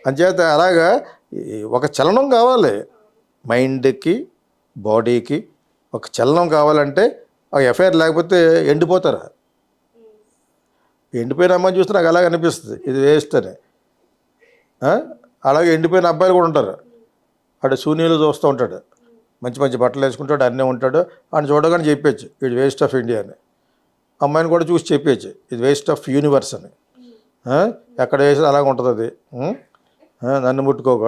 అంచేత అలాగా ఒక చలనం కావాలి, మైండ్కి బాడీకి ఒక చలనం కావాలంటే ఆ ఎఫ్ఐఆర్ లేకపోతే ఎండిపోతారు. ఎండిపోయిన అమ్మాయిని చూస్తే నాకు అలాగే అనిపిస్తుంది, ఇది వేస్ట్ అని. అలాగే ఎండిపోయిన అబ్బాయిలు కూడా ఉంటారు, వాడు శూన్యులు చూస్తూ ఉంటాడు, మంచి మంచి బట్టలు వేసుకుంటాడు, అన్నీ ఉంటాడు, అని చూడగానే చెప్పచ్చు ఇది వేస్ట్ ఆఫ్ ఇండియా అని. అమ్మాయిని కూడా చూసి చెప్పచ్చు ఇది వేస్ట్ ఆఫ్ యూనివర్స్ అని. ఎక్కడ వేసి అలాగ ఉంటుంది అది. నన్ను ముట్టుకోకు.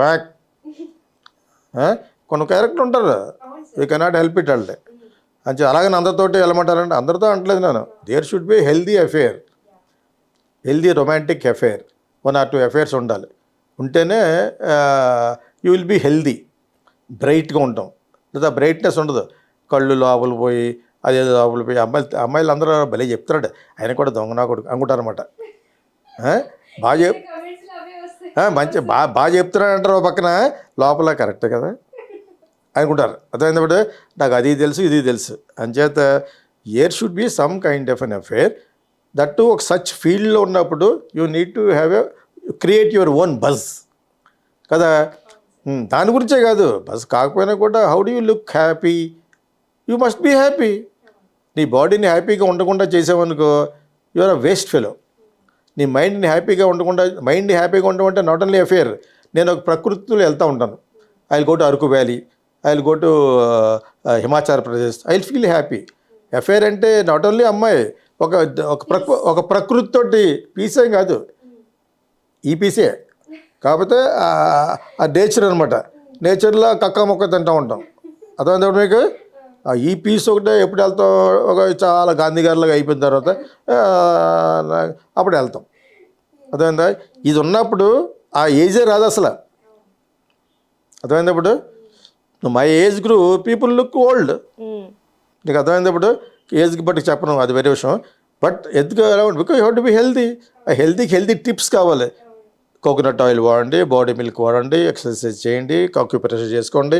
కొన్ని క్యారెక్టర్ ఉంటారు, యూ కెనాట్ హెల్ప్ ఇట్ అంటే అని అలాగని అందరితోటి వెళ్ళమంటారంటే అందరితో అంటలేదు నేను. There should be healthy affair, healthy romantic affair, 1 or 2 affairs ఉండాలి. ఉంటేనే యూ విల్ బీ హెల్దీ, బ్రైట్గా ఉంటాం. లేదా బ్రైట్నెస్ ఉండదు, కళ్ళు లోపల పోయి అదేదో లోపల పోయి. అమ్మాయిలు అందరూ భలే చెప్తాడు, ఆయన కూడా దొంగ నా కొడుకు అనుకుంటారనమాట. మంచి బాగా చెప్తున్నాడు అంటారు, ఒక పక్కన లోపల కరెక్ట్ కదా అనుకుంటారు. అర్థమైనప్పుడు నాకు అది తెలుసు ఇది తెలుసు. అంచేత air should be some kind of an affair. That ఒక సచ్ ఫీల్డ్లో ఉన్నప్పుడు you need to have create your own buzz కదా. దాని గురించే కాదు, బజ్ కాకపోయినా కూడా how do you look happy, you must be happy. నీ బాడీని హ్యాపీగా ఉండకుండా చేసావనుకో you are a waste fellow. నీ మైండ్ని హ్యాపీగా ఉండమంటే నాట్ ఓన్లీ అఫేర్. నేను ఒక ప్రకృతిలో వెళ్తూ ఉంటాను, I will go to Araku valley, I will go to Himachal Pradesh, I will feel happy. Affair అంటే నాట్ ఓన్లీ అమ్మాయి, ఒక ప్రకృతితోటి పీసే కాదు, ఈ పీసే కాకపోతే ఆ నేచర్ అనమాట. నేచర్లో కక్క మొక్క తింటూ ఉంటాం. అర్థమైంది మీకు? ఈ పీస్ ఒకటే ఎప్పుడు వెళ్తాం, ఒక చాలా గాంధీ గారిలాగా అయిపోయిన తర్వాత అప్పుడు వెళ్తాం. అర్థమైందా? ఇది ఉన్నప్పుడు ఆ ఏజే రాదు అసలు. అర్థమైనప్పుడు my age group people look old. నీకు అర్థమైనప్పుడు ఏజ్కి బట్టి చెప్పను, అది వేరే విషయం. బట్ ఎందుకు because you have to be healthy. ఆ హెల్దీ టిప్స్ కావాలి. కోకోనట్ ఆయిల్ వాడండి, బాడీ మిల్క్ వాడండి, ఎక్సర్సైజ్ చేయండి, అక్యుప్రెషర్ చేసుకోండి.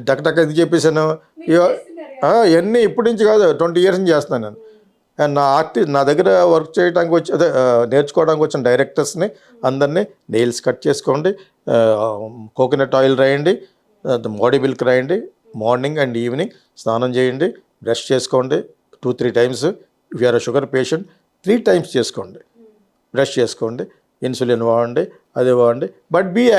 టక్ ఎందుకు చెప్పేశాను? ఇవన్నీ ఇప్పటి నుంచి కాదు, 20 years నుంచి చేస్తున్నాను నేను. అండ్ నా దగ్గర వర్క్ చేయడానికి వచ్చి నేర్చుకోవడానికి వచ్చిన డైరెక్టర్స్ని అందరినీ నెయిల్స్ కట్ చేసుకోండి, కోకోనట్ ఆయిల్ రాయండి, బాడీ మిల్క్ రాయండి, మార్నింగ్ అండ్ ఈవినింగ్ స్నానం చేయండి, బ్రష్ చేసుకోండి 2-3 times. If you're sugar patient 3 times చేసుకోండి, బ్రష్ చేసుకోండి, ఇన్సులిన్ వాడండి, అదే వాడండి. But be